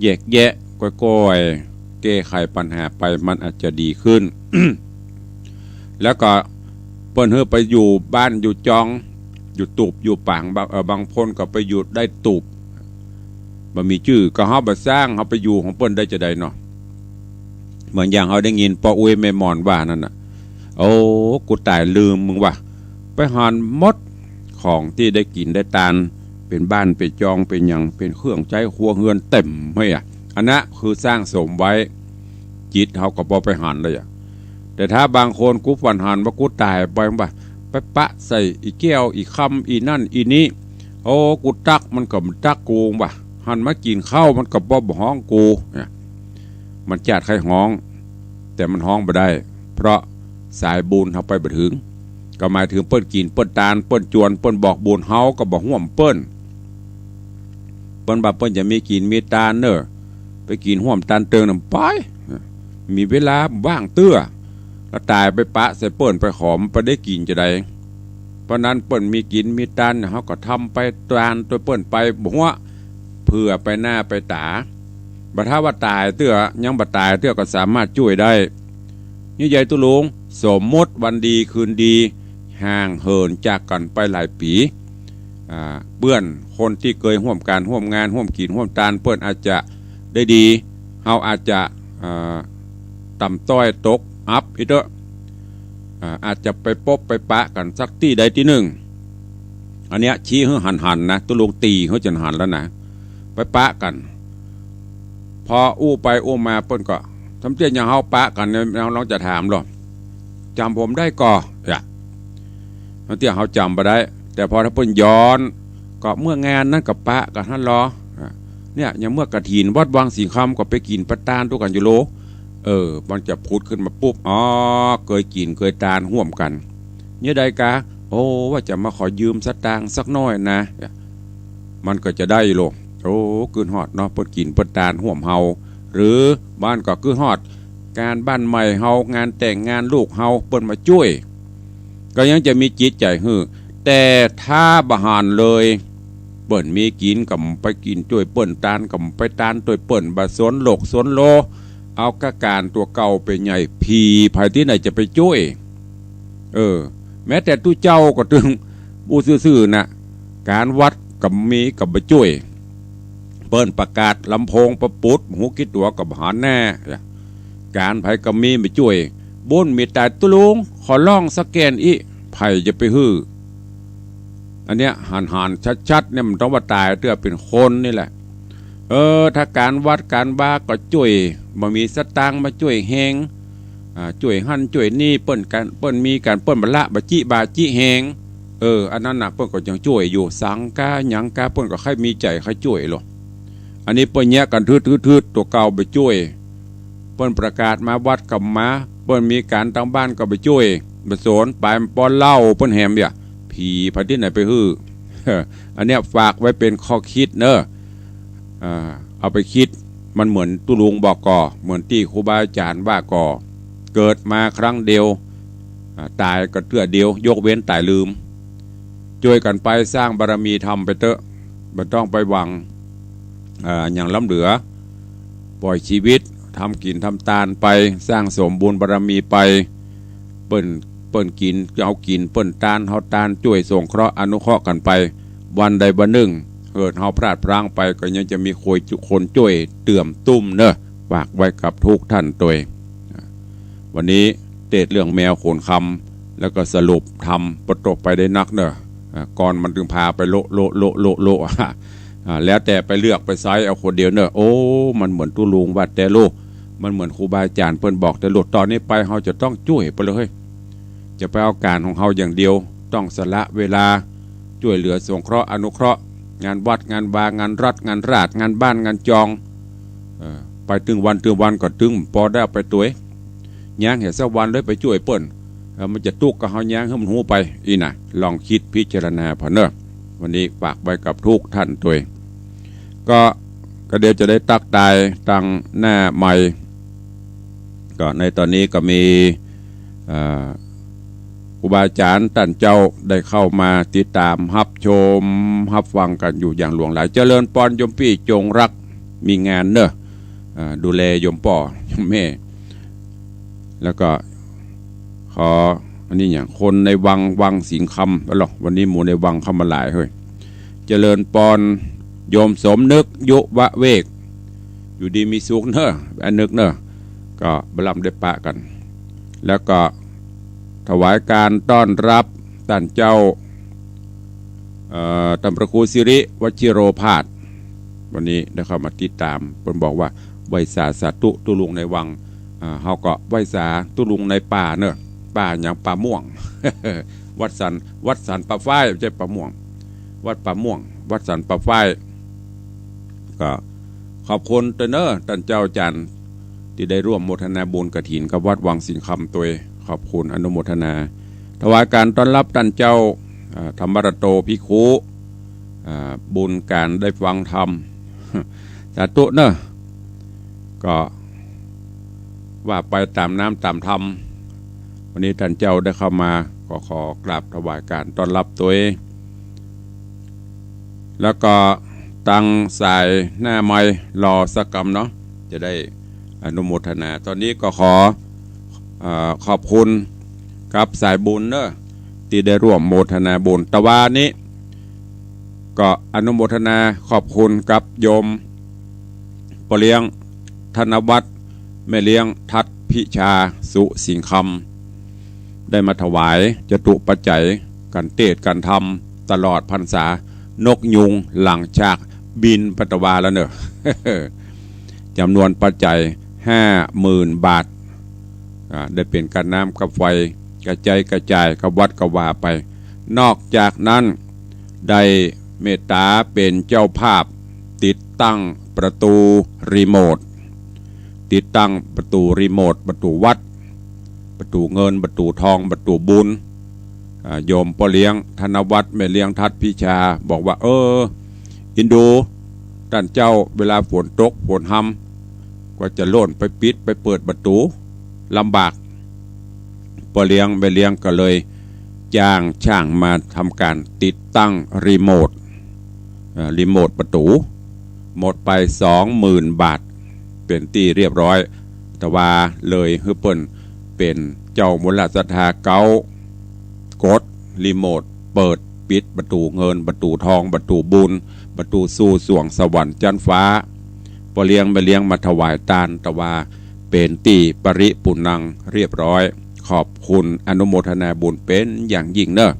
Speaker 1: แยกแยะก้อยๆแก้ไขปัญหาไปมันอาจจะดีขึ้น แล้วก็เปิ้นเฮอไปอยู่บ้านอยู่จองอยู่ตูบอยู่ป่างบางคนก็ไปอยู่ได้ตูบบ่มีชื่อก็เฮาบ่สร้างเฮาไปอยู่ของเปิ้นได้จะได้เนาะเหมือนอย่างเฮาได้ยินปออุ้ยแม่มอนว่านั่นน่ะโอ้กูตายลืมมึงว่ะไปหอนมดของที่ได้กินได้ทานเป็นบ้านเป็นจองเป็นหยังเป็นเครื่องใช้ครัวเรือนเต็มเฮ้ยอันนั้นคือสร้างสมไว้จิตเฮาก็บ่ไปหันเลยแต่ถ้าบางคนกูฝันหันว่ากูตายไปว่าไปปะใส่อีแก้วอีคำอีนั่นอีนี้โอ้กูตักมันก็มันตักกูว่ะหันมากินข้าวมันก็บ่ห้องกูเนี่ยมันจัดใครห้องแต่มันห้องบ่ได้เพราะสายบุญเฮาไปบ่ถึงก็หมายถึงเปิ้นกินเปิ้นตาลเปิ้นจวนเปิ้นบอกบุญเฮาก็บ่ห่วมเปิ้นบ่เปิ้นจะมีกินมีตาลเน้อไปกินห่วมตาลเติงนำไปมีเวลาว่างเตื้อแล้วตายไปปะใส่เปิ้นไปหอมไปได้กินจะได้เพราะนั้นเปิ้นมีกินมีตาลเฮาก็ทำไปตานตัวเปิ้นไปบ่ฮู้เพื่อไปหน้าไปตาบัดถ้าว่าตายเตื้อยังบ่ตายเตื้อก็สามารถช่วยได้นี่ใหญ่ตุลุงสมมติวันดีคืนดีห่างเหินจากกันไปหลายปีเพื่อนคนที่เคยร่วมการร่วมงานร่วมกินร่วมตานเพื่อนอาจจะได้ดีเฮาอาจจะต่ำต้อยตกอัพอีกเด้ออาจจะไปพบไปปะกันสักที่ใดที่หนึ่งอันเนี้ยชี้ให้หันนะตุลุงตีเขาจนหันแล้วนะไปปะกันพออู้ไปอู้มาเปิ้นก็ทำเตี้ยอย่างเฮาปะกันเนี่ยน้องจะถามหรอจำผมได้ก่อทำเตี้ยเฮาจำไปได้แต่พอถ้าเปิ้นย้อนก็เมื่องานนั้นกับปะกับท่านรอเนี่ยอย่างเมื่อกฐินวัดวังสีคำก็ไปกินประตานทุกกันอยู่โลมันจะพูดขึ้นมาปุ๊บอ๋อเคยกินเคยทานห่วมกันเนี่ยใดกะโอ้ว่าจะมาขอยืมสตางค์สักน้อยนะมันก็จะได้โลโอ้คืนฮอดเนาะเปิดกินเปิดทานห่วมเฮาหรือบ้านก็คือฮอดการบ้านใหม่เฮางานแต่งงานลูกเฮาเปิดมาช่วยก็ยังจะมีจิตใจฮือแต่ถ้าบะหานเลยเปิ่นมีกินกับไปกินช่วยเปิ่นทานกับไปทานช่วยเปิ่นบะสนโลกสนโลเอากะการตัวเก่าไปใหญ่พีภายที่ไหนจะไปช่วยแม้แต่ตู้เจ้าก็ถึงบูซื่อๆนะการวัดกับมีกับไปช่วยเปิ้นประกาศลำโพงประปุดหูคิดตัวกับหาแน่การไผกับมีไปช่วยบุญมีแต่ตุลุงขอล่องสแกนอีไผจะไปฮื้ออันเนี้ยหันชัดๆเนี่ยมันต้องว่าตายเตื้อเป็นคนนี่แหละถ้าการวัดการบ้าก็ช่วยบ่มีสตางค์มาช่วยแหงช่วยหั่นช่วยนี่เปิ้นมีการเปิ้นบละบะจิแหงอันนั้นน่ะเปิ้นก็ยังช่วยอยู่สังกาหยังกาเปิ้นก็ใครมีใจใครช่วยหรอกอันนี้เปิ้นแยกกันทืดตัวเก่าไปช่วยเปิ้นประกาศมาวัดกับมาเปิ้นมีการตั้งบ้านก็ไปช่วยบ่สนไปป้อนเหล้าเปิ้นแหมเนี่ยผีพันที่ไหนไปฮื้ออันเนี้ยฝากไว้เป็นข้อคิดเนอะเอาไปคิดมันเหมือนตุลุงบอกก่อเหมือนที่ครูบาอาจารย์ว่าก่อเกิดมาครั้งเดียวตายก็เตื้อเดียวยกเว้นตายลืมช่วยกันไปสร้างบารมีทำไปเถอะไม่ต้องไปหวังอย่างล้ำเหลือปล่อยชีวิตทำกินทำตานไปสร้างสมบูรณ์บารมีไปเปิ้นกินเอากินเปิ้นตานเฮาตานช่วยส่งเคราะห์อนุเคราะห์กันไปวันใดวันหนึ่งเกิดเฮาพลาดพลั้งไปก็ยังจะมีคนช่วยเตื่อมตุ้มเนอะฝากไว้กับทุกท่านตัววันนี้เทศเรื่องแมวโขนคำแล้วก็สรุปทำประตกไปได้นักเนอะก่อนมันถึงพาไปโลแล้วแต่ไปเลือกไปไซเอาคนเดียวเนอะโอ้มันเหมือนตุลุงวัดแต่โลมันเหมือนครูบาอาจารย์เพิ่นบอกแต่หลุดตอนนี้ไปเฮาจะต้องช่วยไปเลยจะไปเอาการของเฮาอย่างเดียวต้องสละเวลาช่วยเหลือสงเคราะห์อนุเคราะห์งานวัดงานบางานรัฐงานราชงานบ้านงานจองไป ไปตึงวันก็ตึงพอได้ไปตัวย่างเห็นสักวันเลยไปช่วยเปิ้นมันจะตุกกับเฮาย่างให้มันหูไปอีน่ะลองคิดพิจารณาพอเนอะวันนี้ฝากไว้กับทุกท่านตัวก็เดี๋ยวจะได้ตักตายตั้งหน้าใหม่ก็ในตอนนี้ก็มีครูบาอาจารย์ท่านเจ้าได้เข้ามาติดตามรับชมรับฟังกันอยู่อย่างหลวงหลายเจริญปอนยมพี่จงรักมีงานเนอะดูแลยมป่อยมแม่แล้วก็ขออันนี้อย่างคนในวังสิงคำแล้วหรอวันนี้หมู่ในวังเข้ามาหลายเฮ้ยเจริญปอนโยมสมนึกยุวะเวกอยู่ดีมีสุขเนอะอันนึกเนอะก็บรรลัได้ปะกันแล้วก็ถวายการต้อนรับท่านเจ้าตำประคูสิริวชิโรภาสวันนี้ได้เข้ามาติดตามเพิ่นบอกว่าไหวสาสาตุลุงในวังเฮาก็ไหวสาตุลุงในป่าเนอะป่าอย่างป่าม่วง วัดสันป่าฝ้ายไม่ใช่ป่าม่วงวัดป่าม่วงวัดสันป่าฝ้ายก็ขอบคุณเนอะท่านเจ้าจันทร์ที่ได้ร่วมโมทนาบุญกฐินกับวัดวังสิงคำตัวขอบคุณอนุโมทนาถวายการต้อนรับท่านเจ้าธรรมรโตภิกขุบุญการได้ฟังธรรมสาธุเนอะก็ว่าไปตามน้ำตามธรรมวันนี้ท่านเจ้าได้เข้ามาขอกราบถวายการต้อนรับตัวเองแล้วก็ตั้งสายหน้าไม้รอสักกรรมเนาะจะได้อนุโมทนาตอนนี้ก็ขอบคุณกับสายบุญเนอะที่ได้ร่วมโมทนาบุญตะวันนี้ก็อนุโมทนาขอบคุณกับโยมปเลี้ยงธนวัฒน์แม่เลี้ยงทัดพิชาสุสิงคำได้มาถวายจตุปัจจัยกันเทศกันทำตลอดพรรษานกยุงหลังจากบินปัตตวาแล้วเนอะ จำนวนปัจจัย 50,000 บาทได้เป็นการน้ำกับไฟกระจายกับวัดกวาไปนอกจากนั้นได้เมตตาเป็นเจ้าภาพติดตั้งประตูรีโมทประตูวัดประตูเงินประตูทองประตูบุญโยมพ่อเลี้ยงธนวัฒน์แม่เลี้ยงทัดพิชาบอกว่าอินดูท่านเจ้าเวลาฝนตกฝนห้ำก็จะโล่นไปปิดไปเปิดประตูลำบากพ่อเลี้ยงแม่เลี้ยงก็เลยจ้างช่างมาทำการติดตั้งรีโมทประตูหมดไป 20,000 บาทเป็นที่เรียบร้อยแต่ว่าเลยฮือเปิ้นเป็นเจ้ามูลศรัทธาเก้ากดรีโมทเปิดปิดประตูเงินประตูทองประตูบุญประตูสู่สวงสวรรค์จันฟ้าพอเลี้ยงมาถวายทานแต่ว่าเป็นตีปริปุนังเรียบร้อยขอบคุณอนุโมทนาบุญเป็นอย่างยิ่งเนอะ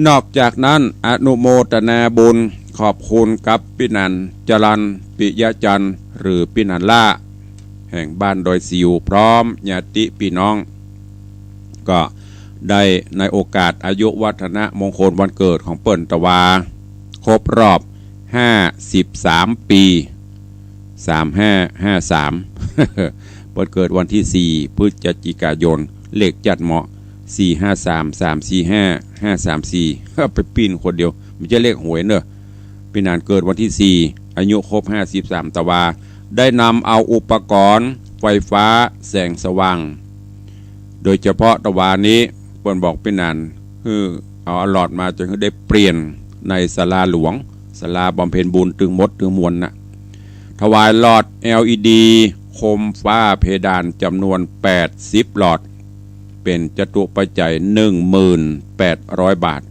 Speaker 1: นอกจากนั้นอนุโมทนาบุญขอบคุณกับปินันจรันปิยะจันทร์หรือปินันล่าแห่งบ้านดอยสิวพร้อมญาติพี่น้องก็ได้ในโอกาสอายุวัฒนะมงคลวันเกิดของเปิ้นตะวาครบรอบ53 ปี3553 เปิดเกิดวันที่4พฤศจิกายนเลขจัดเหมาะ453 345 534ไปปีนคนเดียวไม่ใช่เลขหวยเนอะพี่นานเกิดวันที่4อายุครบ53ตะวาได้นำเอาอุปกรณ์ไฟฟ้าแสงสว่างโดยเฉพาะตะวานี้เปิ้นบอกพี่นานเอาหลอดมาจนได้เปลี่ยนในศาลาหลวงศาลาบำเพ็ญบุญตึงมดตึงมวลนะถวายหลอด LED โคมฟ้าเพดานจำนวน80หลอดเป็นจตุปัจจัย 1,800 บาท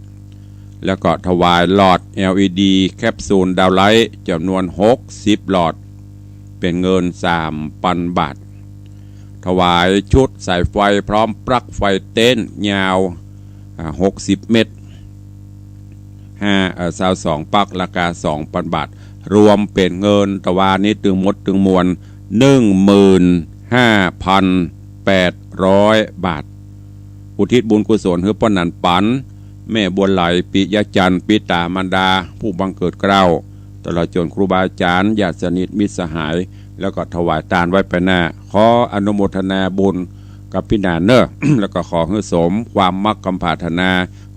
Speaker 1: แล้วก็ถวายหลอด LED แคปซูลดาวไลท์จำนวน60หลอดเป็นเงิน 3,000 บาทถวายชุดสายไฟพร้อมปลั๊กไฟเต้นยาว60 เมตร22ปลั๊กราคา 2,000 บาทรวมเป็นเงินตะวานี้ตึงมดตึงมวล 15,800 บาทอุทิศบุญกุศลให้ป้อนันปันแม่บัวไหลปิยจันทร์ปิตามารดาผู้บังเกิดเกล้าตลอดจนครูบาอาจารย์ญาติสนิทมิตรสหาย แล้วก็ถวายทานไว้ไปหน้าขออนุโมทนาบุญกับพี่นานเนอะ แล้วก็ขอให้สมความมักคำปรารถนา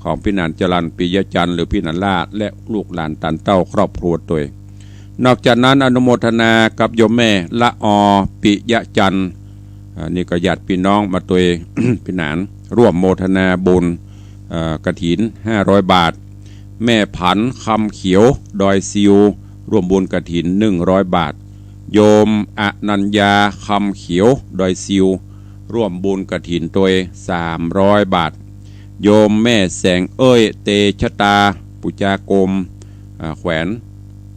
Speaker 1: ของพี่นานจรัญปิยจันทร์หรือพี่นานลาดและลูกหลานตันเต้าครอบครัวตัวนอกจากนั้นอนุโมทนากับโยมแม่ละอปิยจันทร์นี่ก็ญาติพี่น้องมาตัว พี่นานร่วมโมทนาบุญกฐิน500 บาทแม่ผันคำเขียวดอยซิวร่วมบุญกฐิน100 บาทโยมอนัญญาคำเขียวดอยซิวร่วมบุญกฐินตัว300 บาทโยมแม่แสงเอ้ยเตชะตาปุจากรมแขวน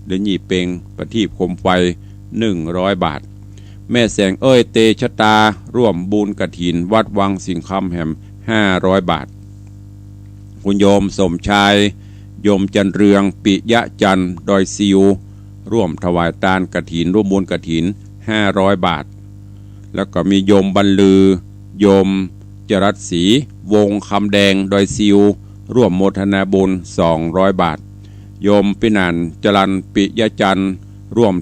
Speaker 1: เดือนยี่เปงประทีปโคมไฟ100 บาทแม่แสงเอ้ยเตชะตาร่วมบุญกฐินวัดวังสิงคำแหม500 บาทคุณโยมสมชายโยมจันเรืองปิยะจันทร์ดอยซิวร่วมถวายทานกฐินร่วมบุญกฐิน500 บาทแล้วก็มีโยมบรรลือโยมจรัสศรีวงคำแดงดอยซิวร่วมโมทนาบุญ200 บาทโยมปินันจรัญปิยจันทร์ร่วม